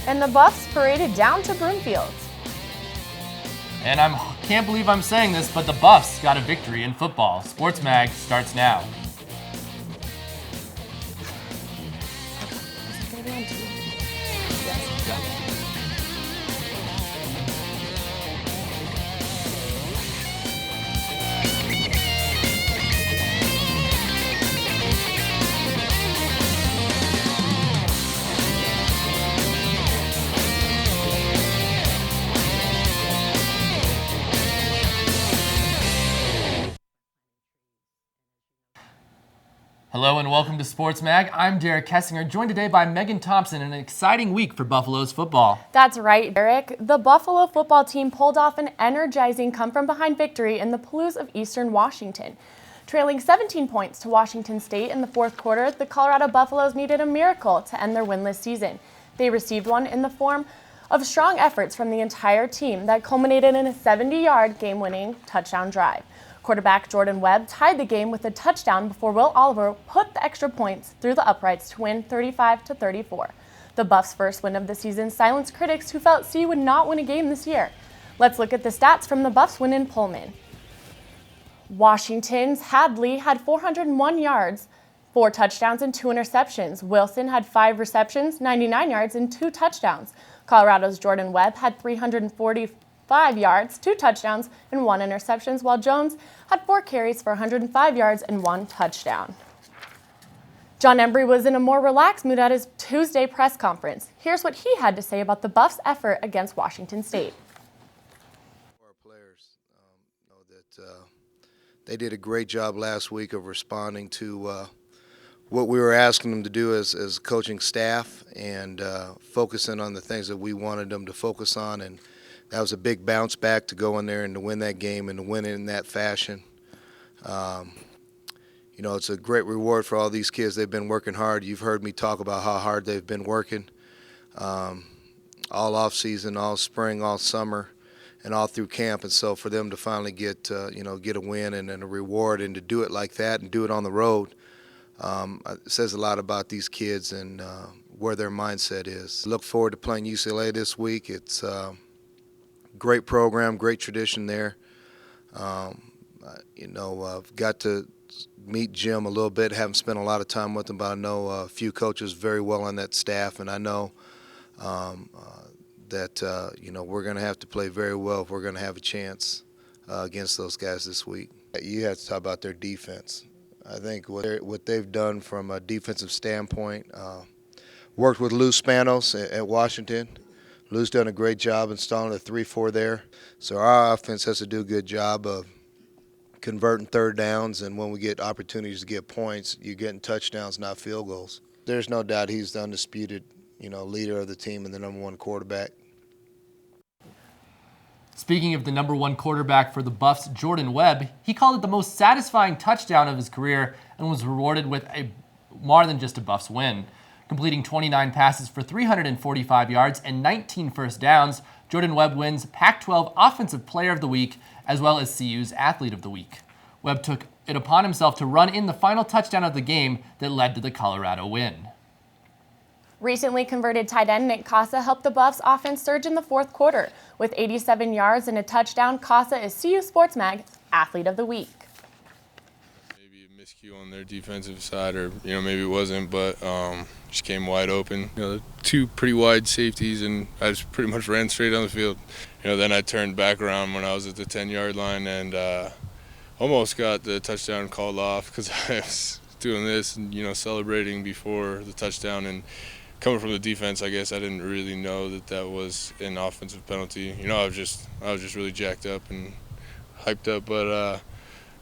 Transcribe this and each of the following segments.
And the Buffs paraded down to Broomfield. And I can't believe I'm saying this, but the Buffs got a victory in football. Sports Mag starts now. Hello and welcome to Sports Mag. I'm Derek Kessinger, joined today by Megan Thompson in an exciting week for Buffalo's football. That's right, Derek. The Buffalo football team pulled off an energizing come-from-behind victory in the Palouse of Eastern Washington. Trailing 17 points to Washington State in the fourth quarter, the Colorado Buffaloes needed a miracle to end their winless season. They received one in the form of strong efforts from the entire team that culminated in a 70-yard game-winning touchdown drive. Quarterback Jordan Webb tied the game with a touchdown before Will Oliver put the extra points through the uprights to win 35-34. The Buffs' first win of the season silenced critics who felt CU would not win a game this year. Let's look at the stats from the Buffs' win in Pullman. Washington's Hadley had 401 yards, 4 touchdowns, and 2 interceptions. Wilson had 5 receptions, 99 yards, and 2 touchdowns. Colorado's Jordan Webb had 345 yards, 2 touchdowns, and 1 interception, while Jones had 4 carries for 105 yards and 1 touchdown. John Embry was in a more relaxed mood at his Tuesday press conference. Here's what he had to say about the Buffs' effort against Washington State. Our players know that they did a great job last week of responding to what we were asking them to do as coaching staff and focusing on the things that we wanted them to focus on. And that was a big bounce back to go in there and to win that game and to win it in that fashion. It's a great reward for all these kids. They've been working hard. You've heard me talk about how hard they've been working all off season, all spring, all summer, and all through camp. And so for them to finally get a win and a reward and to do it like that and do it on the road says a lot about these kids and where their mindset is. Look forward to playing UCLA this week. It's great program, great tradition there. I've got to meet Jim a little bit. Haven't spent a lot of time with him, but I know a few coaches very well on that staff, and I know that we're going to have to play very well if we're going to have a chance against those guys this week. You have to talk about their defense. I think what they've done from a defensive standpoint, worked with Lou Spanos at Washington. Lou's done a great job installing a 3-4 there. So our offense has to do a good job of converting third downs, and when we get opportunities to get points, you're getting touchdowns, not field goals. There's no doubt he's the undisputed, leader of the team and the number one quarterback. Speaking of the number one quarterback for the Buffs, Jordan Webb, he called it the most satisfying touchdown of his career and was rewarded with more than just a Buffs win. Completing 29 passes for 345 yards and 19 first downs, Jordan Webb wins Pac-12 Offensive Player of the Week as well as CU's Athlete of the Week. Webb took it upon himself to run in the final touchdown of the game that led to the Colorado win. Recently converted tight end Nick Casa helped the Buffs offense surge in the fourth quarter. With 87 yards and a touchdown, Casa is CU Sports Mag Athlete of the Week. Maybe a miscue on their defensive side, or maybe it wasn't, but just came wide open. 2 pretty wide safeties, and I just pretty much ran straight down the field. Then I turned back around when I was at the 10-yard line and almost got the touchdown called off because I was doing this and celebrating before the touchdown, and coming from the defense, I guess I didn't really know that was an offensive penalty. I was just really jacked up and hyped up, but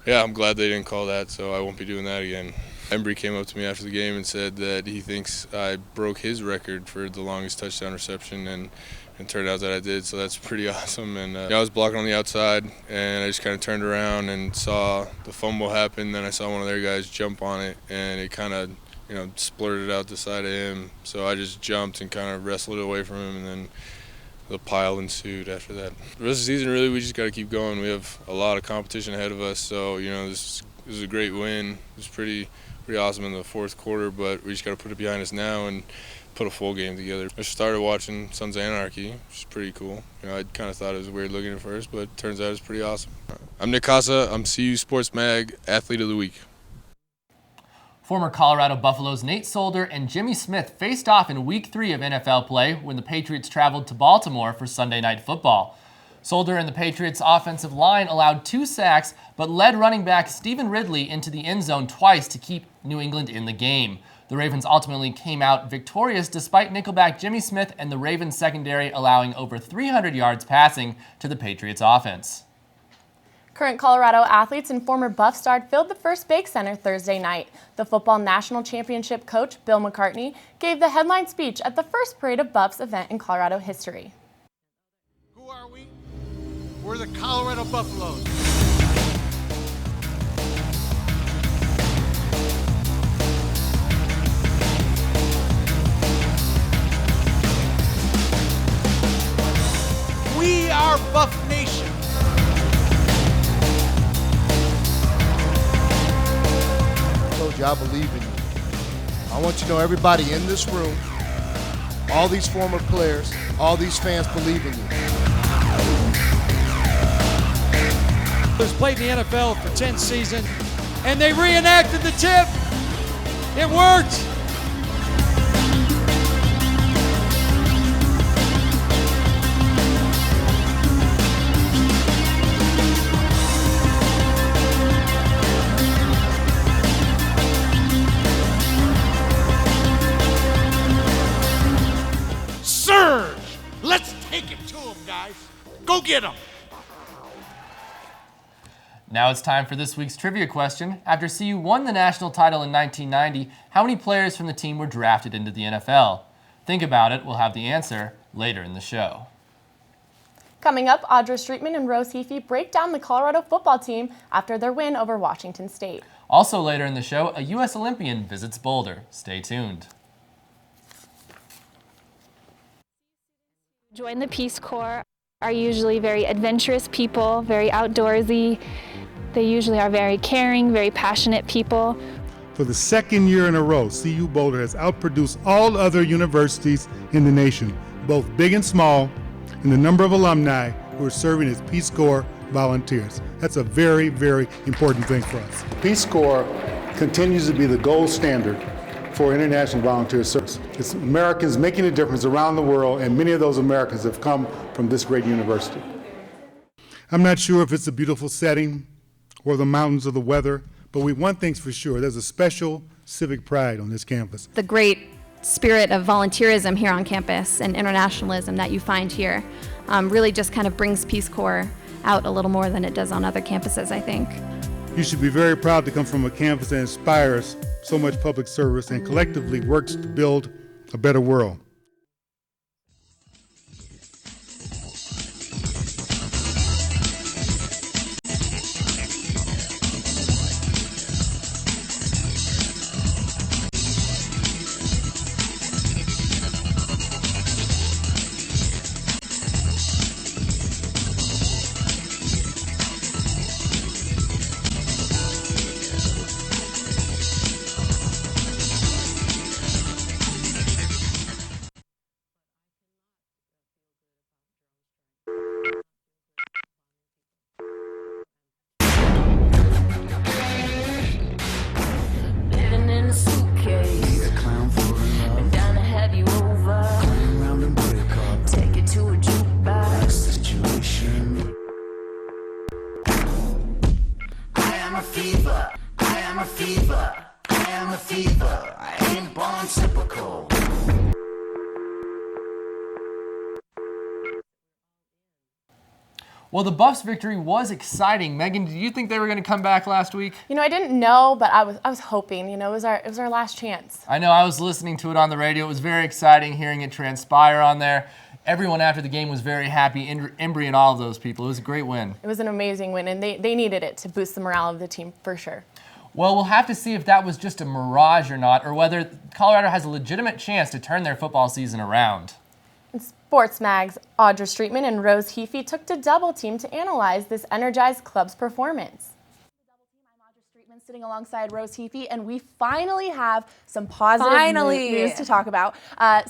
I'm glad they didn't call that, so I won't be doing that again. Embry came up to me after the game and said that he thinks I broke his record for the longest touchdown reception, and it turned out that I did, so that's pretty awesome. And I was blocking on the outside, and I just kind of turned around and saw the fumble happen. Then I saw one of their guys jump on it, and it kind of splurted out the side of him. So I just jumped and kind of wrestled it away from him, and then the pile ensued after that. The rest of the season, really, we just got to keep going. We have a lot of competition ahead of us, so this is a great win. It was pretty pretty awesome in the fourth quarter, but we just got to put it behind us now and put a full game together. I started watching Sons of Anarchy, which is pretty cool. I kind of thought it was weird looking at first, but it turns out it's pretty awesome. I'm Nick Casa. I'm CU Sports Mag Athlete of the Week. Former Colorado Buffaloes Nate Solder and Jimmy Smith faced off in Week 3 of NFL play when the Patriots traveled to Baltimore for Sunday Night Football. Solder and the Patriots' offensive line allowed 2 sacks, but led running back Stephen Ridley into the end zone twice to keep New England in the game. The Ravens ultimately came out victorious despite nickelback Jimmy Smith and the Ravens secondary allowing over 300 yards passing to the Patriots offense. Current Colorado athletes and former Buff star filled the First Bake Center Thursday night. The football national championship coach, Bill McCartney, gave the headline speech at the first Parade of Buffs event in Colorado history. Who are we? We're the Colorado Buffaloes. We are Buff Nation. I told you I believe in you. I want you to know everybody in this room, all these former players, all these fans believe in you. Has played in the NFL for 10 seasons, and they reenacted the tip. It worked. Surge! Let's take it to them, guys. Go get them. Now it's time for this week's trivia question. After CU won the national title in 1990, how many players from the team were drafted into the NFL? Think about it. We'll have the answer later in the show. Coming up, Audra Streetman and Rose Heafy break down the Colorado football team after their win over Washington State. Also later in the show, a U.S. Olympian visits Boulder. Stay tuned. Join the Peace Corps are usually very adventurous people, very outdoorsy. They usually are very caring, very passionate people. For the second year in a row, CU Boulder has outproduced all other universities in the nation, both big and small, in the number of alumni who are serving as Peace Corps volunteers. That's a very, very important thing for us. Peace Corps continues to be the gold standard for international volunteer service. It's Americans making a difference around the world, and many of those Americans have come from this great university. I'm not sure if it's a beautiful setting or the mountains or the weather, but one thing's for sure, there's a special civic pride on this campus. The great spirit of volunteerism here on campus and internationalism that you find here really just kind of brings Peace Corps out a little more than it does on other campuses, I think. You should be very proud to come from a campus that inspires so much public service and collectively works to build a better world. Well, the Buffs' victory was exciting. Megan, did you think they were going to come back last week? You know, I didn't know, but I was hoping. You know, it was our last chance. I know. I was listening to it on the radio. It was very exciting hearing it transpire on there. Everyone after the game was very happy. Embry and all of those people. It was a great win. It was an amazing win, and they needed it to boost the morale of the team for sure. Well, we'll have to see if that was just a mirage or not, or whether Colorado has a legitimate chance to turn their football season around. Sports Mag's Audra Streetman and Rose Heafy took to Double Team to analyze this energized club's performance. I'm Audra Streetman, sitting alongside Rose Heaphy, and we finally have some positive news to talk about.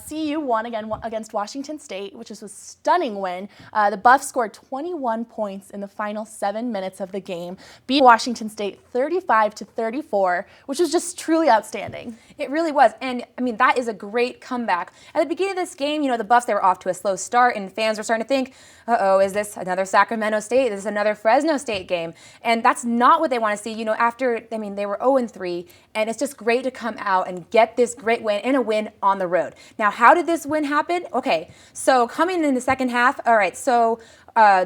CU won again against Washington State, which was a stunning win. The Buffs scored 21 points in the final 7 minutes of the game, beat Washington State 35-34, which was just truly outstanding. It really was, and I mean, that is a great comeback. At the beginning of this game, you know, the Buffs, they were off to a slow start, and fans were starting to think, uh-oh, is this another Sacramento State? Is this another Fresno State game? And that's not what they want to see. You know, after, I mean, they were 0-3, and it's just great to come out and get this great win and a win on the road. Now, how did this win happen? Okay, so coming in the second half, all right, so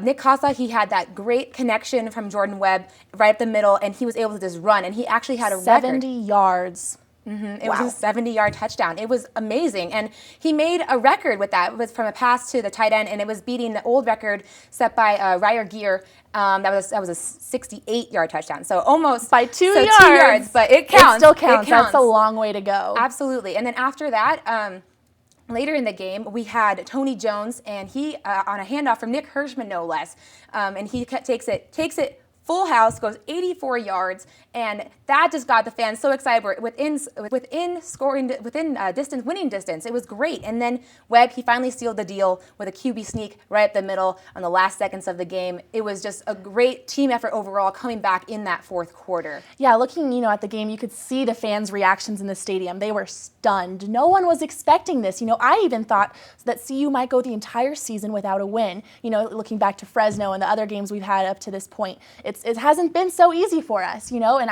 Nick Casa, he had that great connection from Jordan Webb right up the middle, and he was able to just run, and he actually had a 70 yards. It was a 70-yard touchdown. It was amazing. And he made a record with that. It was from a pass to the tight end, and it was beating the old record set by Ryer Gear. That was a 68-yard touchdown. So almost by 2 yards. 2 yards, but it counts. It still counts. That's a long way to go. Absolutely. And then after that, later in the game, we had Tony Jones, and he on a handoff from Nick Hirschman, no less, and he takes it full house, goes 84 yards, and that just got the fans so excited. We're within distance, winning distance. It was great. And then Webb, he finally sealed the deal with a QB sneak right up the middle on the last seconds of the game. It was just a great team effort overall, coming back in that fourth quarter. Yeah, looking, you know, at the game, you could see the fans' reactions in the stadium. They were stunned. No one was expecting this. You know, I even thought that CU might go the entire season without a win. You know, looking back to Fresno and the other games we've had up to this point, it hasn't been so easy for us, you know, and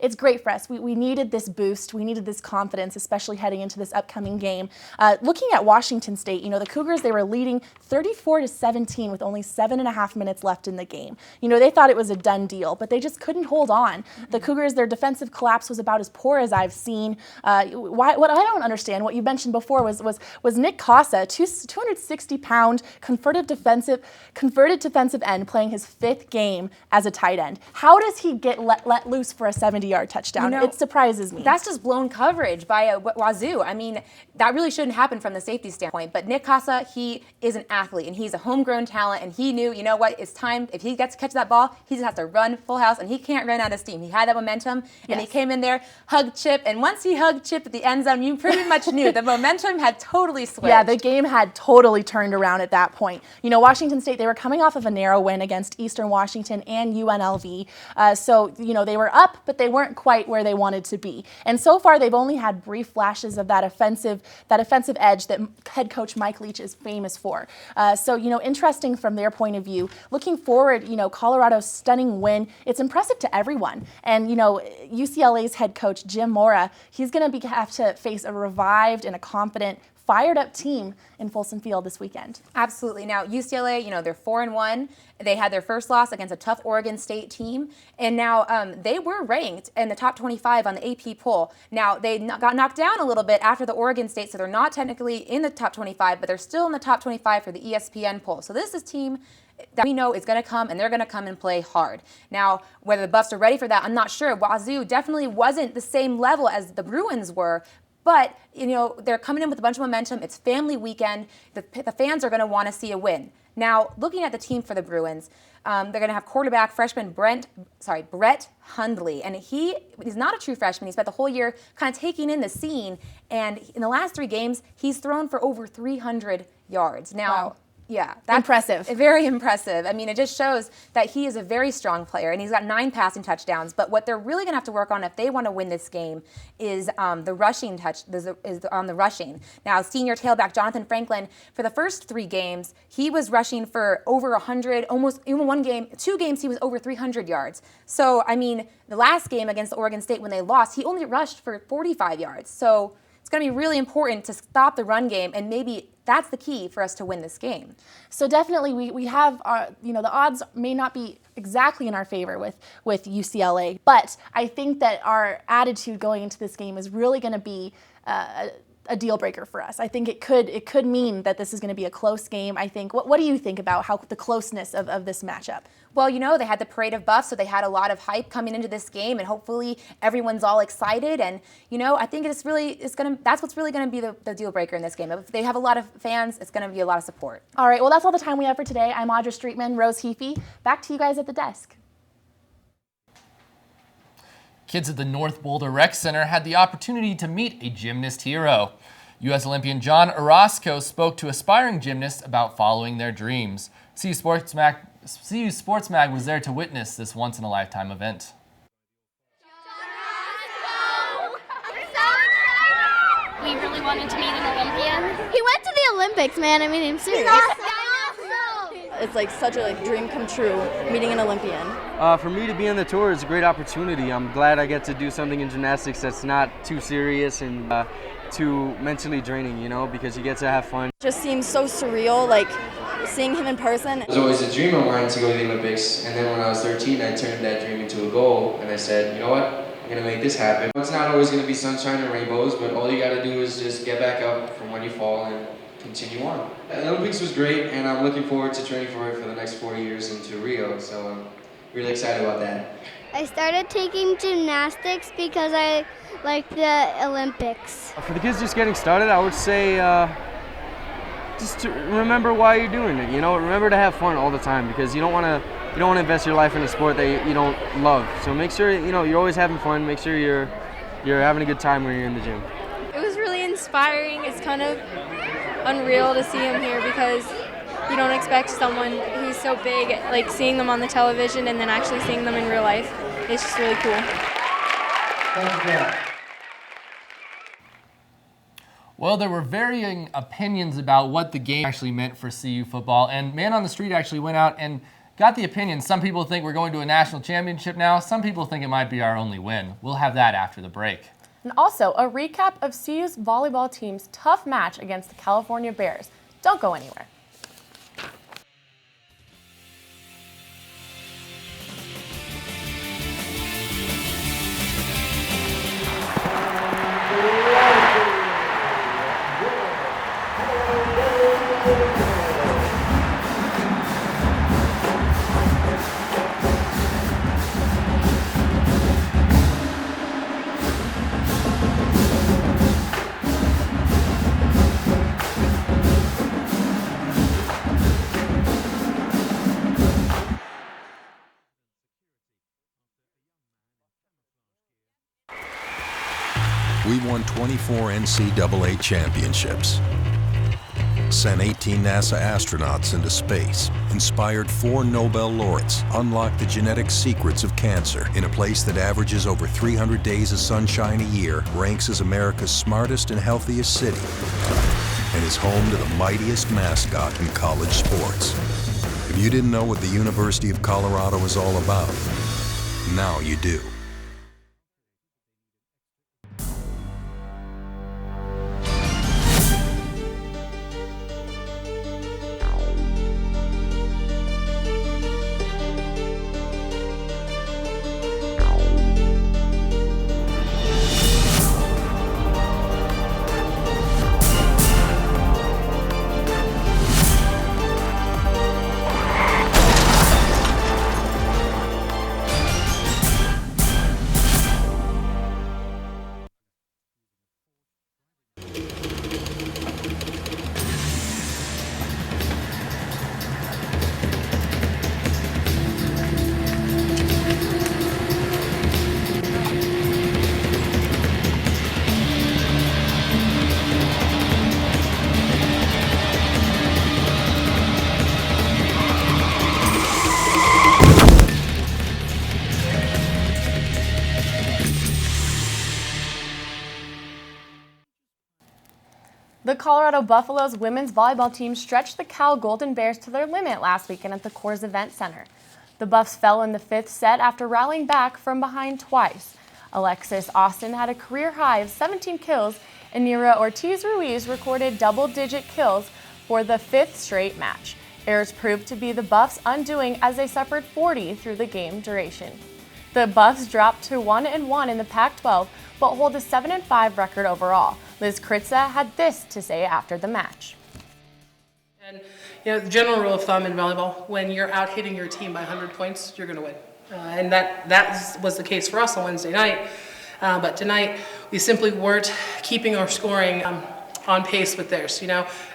it's great for us. We needed this boost. We needed this confidence, especially heading into this upcoming game. Looking at Washington State, you know, the Cougars, they were leading 34-17 with only 7.5 minutes left in the game. You know, they thought it was a done deal, but they just couldn't hold on. The Cougars, their defensive collapse was about as poor as I've seen. What I don't understand, what you mentioned before was Nick Casa, 260-pound converted defensive end, playing his 5th game as a tight end. How does he get let loose for a 70-yard touchdown? You know, it surprises me. That's just blown coverage by Wazoo. I mean, that really shouldn't happen from the safety standpoint. But Nick Casa, he is an athlete, and he's a homegrown talent, and he knew, you know what, it's time. If he gets to catch that ball, he just has to run full house, and he can't run out of steam. He had that momentum, and he came in there, hugged Chip, and once he hugged Chip at the end zone, you pretty much knew the momentum had totally switched. Yeah, the game had totally turned around at that point. You know, Washington State, they were coming off of a narrow win against Eastern Washington and UNLV. So, you know, they were up, but they weren't quite where they wanted to be. And so far, they've only had brief flashes of that offensive edge that head coach Mike Leach is famous for. So, you know, interesting from their point of view. Looking forward, you know, Colorado's stunning win, it's impressive to everyone. And, you know, UCLA's head coach Jim Mora, he's going to have to face a revived and a confident, fired up team in Folsom Field this weekend. Absolutely. Now, UCLA, you know, they're 4-1. They had their first loss against a tough Oregon State team. And now they were ranked in the top 25 on the AP poll. Now, they got knocked down a little bit after the Oregon State, so they're not technically in the top 25, but they're still in the top 25 for the ESPN poll. So this is a team that we know is going to come, and they're going to come and play hard. Now, whether the Buffs are ready for that, I'm not sure. Wazoo definitely wasn't the same level as the Bruins were, but, you know, they're coming in with a bunch of momentum. It's family weekend. The fans are going to want to see a win. Now, looking at the team for the Bruins, they're going to have quarterback freshman Brett Hundley. And he's not a true freshman. He spent the whole year kind of taking in the scene. And in the last 3 games, he's thrown for over 300 yards. Now, wow. Yeah, that's impressive. Very impressive. I mean, it just shows that he is a very strong player, and he's got 9 passing touchdowns. But what they're really going to have to work on if they want to win this game is the rushing on the rushing. Now, senior tailback Jonathan Franklin, for the first 3 games, he was rushing for over 100. Almost even 2 games, he was over 300 yards. So, I mean, the last game against Oregon State when they lost, he only rushed for 45 yards. So it's going to be really important to stop the run game, and maybe that's the key for us to win this game. So definitely we have, you know, the odds may not be exactly in our favor with UCLA, but I think that our attitude going into this game is really going to be a deal breaker for us. I think it could mean that this is going to be a close game. I think. What do you think about how the closeness of this matchup? Well, you know, they had the parade of buffs, so they had a lot of hype coming into this game, and hopefully everyone's all excited. And, you know, I think that's what's really going to be the deal breaker in this game. If they have a lot of fans, it's going to be a lot of support. All right, well, that's all the time we have for today. I'm Audra Streetman, Rose Heaphy. Back to you guys at the desk. Kids at the North Boulder Rec Center had the opportunity to meet a gymnast hero. U.S. Olympian John Orozco spoke to aspiring gymnasts about following their dreams. CU Sports Mag was there to witness this once-in-a-lifetime event. We really wanted to meet an Olympian. He went to the Olympics, man. I mean, I'm serious. It's like such a dream come true, meeting an Olympian. For me to be on the tour is a great opportunity. I'm glad I get to do something in gymnastics that's not too serious and too mentally draining, you know, because you get to have fun. It just seems so surreal, like seeing him in person. It was always a dream of mine to go to the Olympics, and then when I was 13, I turned that dream into a goal, and I said, you know what, I'm gonna make this happen. It's not always gonna be sunshine and rainbows, but all you gotta do is just get back up from when you fall and continue on. The Olympics was great, and I'm looking forward to training for it for the next 4 years into Rio, so I'm really excited about that. I started taking gymnastics because I like the Olympics. For the kids just getting started, I would say just to remember why you're doing it. You know, remember to have fun all the time, because you don't want to invest your life in a sport that you don't love. So make sure you're always having fun. Make sure you're having a good time when you're in the gym. It was really inspiring. It's kind of unreal to see him here because you don't expect someone who's so big, like seeing them on the television and then actually seeing them in real life. It's just really cool. Thank you, Dan. Well, there were varying opinions about what the game actually meant for CU football, and Man on the Street actually went out and got the opinion. Some people think we're going to a national championship now. Some people think it might be our only win. We'll have that after the break. And also, a recap of CU's volleyball team's tough match against the California Bears. Don't go anywhere. We won 24 NCAA championships, sent 18 NASA astronauts into space, inspired 4 Nobel laureates, unlocked the genetic secrets of cancer in a place that averages over 300 days of sunshine a year, ranks as America's smartest and healthiest city, and is home to the mightiest mascot in college sports. If you didn't know what the University of Colorado is all about, now you do. The Colorado Buffaloes women's volleyball team stretched the Cal Golden Bears to their limit last weekend at the Coors Event Center. The Buffs fell in the 5th set after rallying back from behind twice. Alexis Austin had a career high of 17 kills, and Nira Ortiz-Ruiz recorded double-digit kills for the 5th straight match. Errors proved to be the Buffs' undoing as they suffered 40 through the game duration. The Buffs dropped to 1-1 in the Pac-12, but hold a 7-5 record overall. Liz Kritza had this to say after the match. And the general rule of thumb in volleyball, when you're out hitting your team by 100 points, you're going to win. And that was the case for us on Wednesday night. But tonight, we simply weren't keeping our scoring on pace with theirs.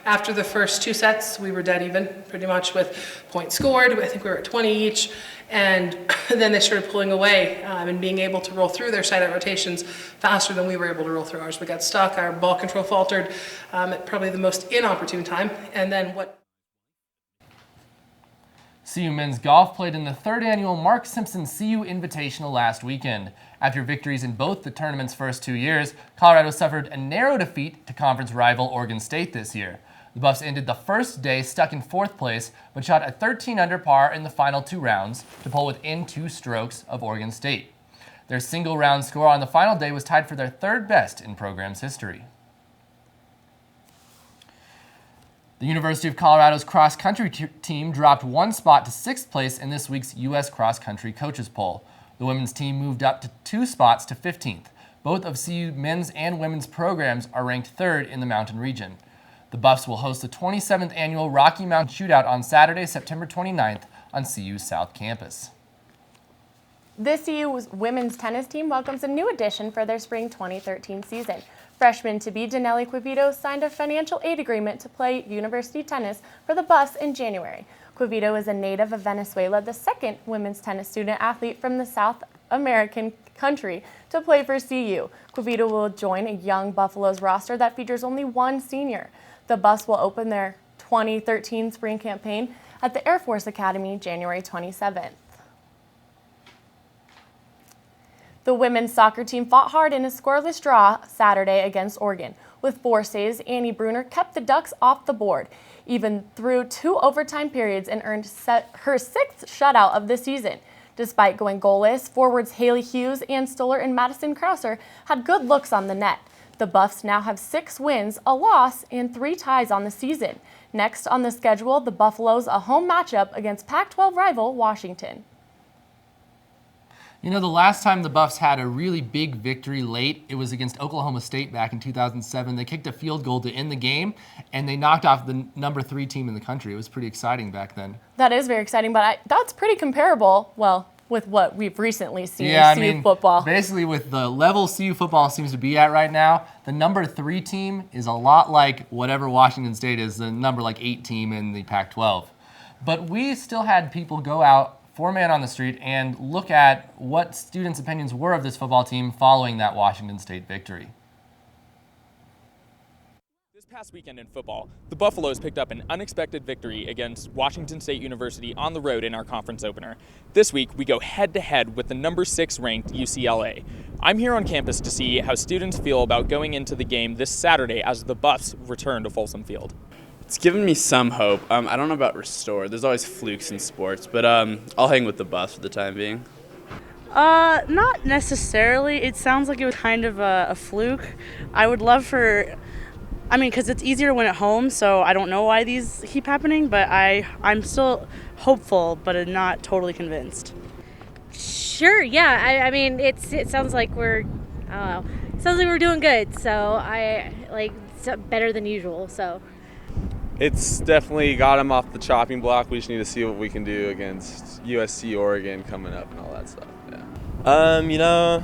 After the first 2 sets, we were dead even, pretty much, with points scored. I think we were at 20 each. And then they started pulling away and being able to roll through their side-out rotations faster than we were able to roll through ours. We got stuck, our ball control faltered at probably the most inopportune time. And then CU men's golf played in the 3rd annual Mark Simpson CU Invitational last weekend. After victories in both the tournament's first 2 years, Colorado suffered a narrow defeat to conference rival Oregon State this year. The Buffs ended the first day stuck in 4th place, but shot a 13 under par in the final 2 rounds to pull within 2 strokes of Oregon State. Their single round score on the final day was tied for their 3rd best in program's history. The University of Colorado's cross-country team dropped 1 spot to 6th place in this week's U.S. cross-country coaches poll. The women's team moved up to 2 spots to 15th. Both of CU men's and women's programs are ranked 3rd in the Mountain region. The Buffs will host the 27th annual Rocky Mountain Shootout on Saturday, September 29th on CU's South Campus. The CU women's tennis team welcomes a new addition for their spring 2013 season. Freshman-to-be Danelli Quivito signed a financial aid agreement to play university tennis for the Buffs in January. Quivito is a native of Venezuela, the 2nd women's tennis student athlete from the South American country to play for CU. Quivito will join a young Buffaloes roster that features only 1 senior. The Buffs will open their 2013 spring campaign at the Air Force Academy January 27th. The women's soccer team fought hard in a scoreless draw Saturday against Oregon. With 4 saves, Annie Bruner kept the Ducks off the board, even through 2 overtime periods, and earned her 6th shutout of the season. Despite going goalless, forwards Haley Hughes, Ann Stoller, and Madison Krauser had good looks on the net. The Buffs now have 6 wins, a loss, and 3 ties on the season. Next on the schedule, the Buffaloes a home matchup against Pac-12 rival Washington. The last time the Buffs had a really big victory late, it was against Oklahoma State back in 2007. They kicked a field goal to end the game, and they knocked off the number 3 team in the country. It was pretty exciting back then. That is very exciting, but that's pretty comparable, with what we've recently seen in CU football. Basically, with the level CU football seems to be at right now, the number 3 team is a lot like whatever Washington State is, the number 8 team in the Pac-12. But we still had people go out 4-man on the street and look at what students' opinions were of this football team following that Washington State victory. This past weekend in football, the Buffaloes picked up an unexpected victory against Washington State University on the road in our conference opener. This week, we go head-to-head with the number 6 ranked UCLA. I'm here on campus to see how students feel about going into the game this Saturday as the Buffs return to Folsom Field. It's given me some hope. I don't know about restore. There's always flukes in sports, but I'll hang with the Buffs for the time being. Not necessarily. It sounds like it was kind of a fluke. I would love because it's easier to win at home, so I don't know why these keep happening, but I'm still hopeful, but not totally convinced. Sure, yeah. It sounds like we're doing good, so it's better than usual, so. It's definitely got them off the chopping block. We just need to see what we can do against USC, Oregon coming up and all that stuff. Yeah.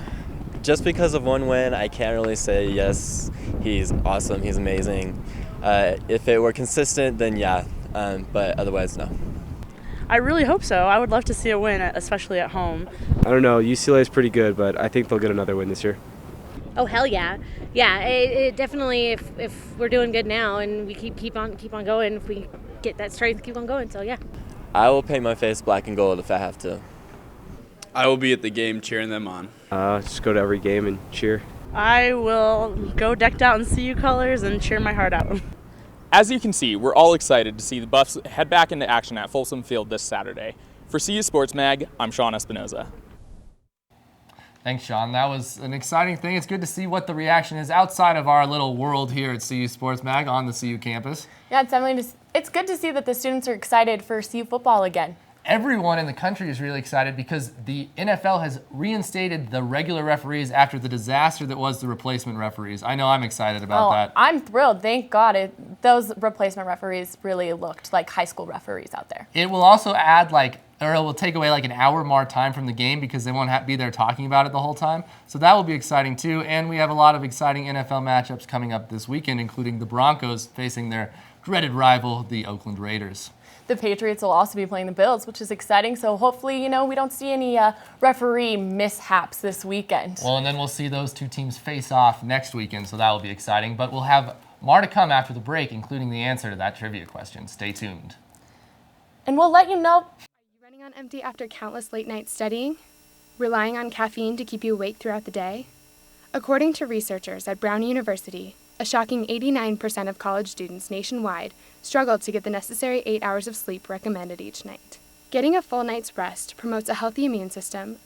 Just because of 1 win, I can't really say yes, he's awesome, he's amazing. If it were consistent, then yeah, but otherwise, no. I really hope so. I would love to see a win, especially at home. I don't know. UCLA is pretty good, but I think they'll get another win this year. Oh, hell yeah. Yeah, it definitely, if we're doing good now and we keep on going, if we get that strength, keep on going, so yeah. I will paint my face black and gold if I have to. I will be at the game cheering them on. Just go to every game and cheer. I will go decked out in CU colors and cheer my heart out. As you can see, we're all excited to see the Buffs head back into action at Folsom Field this Saturday. For CU Sports Mag, I'm Sean Espinoza. Thanks, Sean. That was an exciting thing. It's good to see what the reaction is outside of our little world here at CU Sports Mag on the CU campus. Yeah, it's good to see that the students are excited for CU football again. Everyone in the country is really excited because the NFL has reinstated the regular referees after the disaster that was the replacement referees. I know I'm excited about that. I'm thrilled. Thank God those replacement referees really looked like high school referees out there. It will also add or it will take away like an hour more time from the game because they won't be there talking about it the whole time. So that will be exciting too. And we have a lot of exciting NFL matchups coming up this weekend, including the Broncos facing their dreaded rival, the Oakland Raiders. The Patriots will also be playing the Bills, which is exciting. So hopefully, we don't see any referee mishaps this weekend. Well, and then we'll see those two teams face off next weekend, so that will be exciting. But we'll have more to come after the break, including the answer to that trivia question. Stay tuned. And we'll let you know. Running on empty after countless late nights studying? Relying on caffeine to keep you awake throughout the day? According to researchers at Brown University, a shocking 89% of college students nationwide struggle to get the necessary 8 hours of sleep recommended each night. Getting a full night's rest promotes a healthy immune system,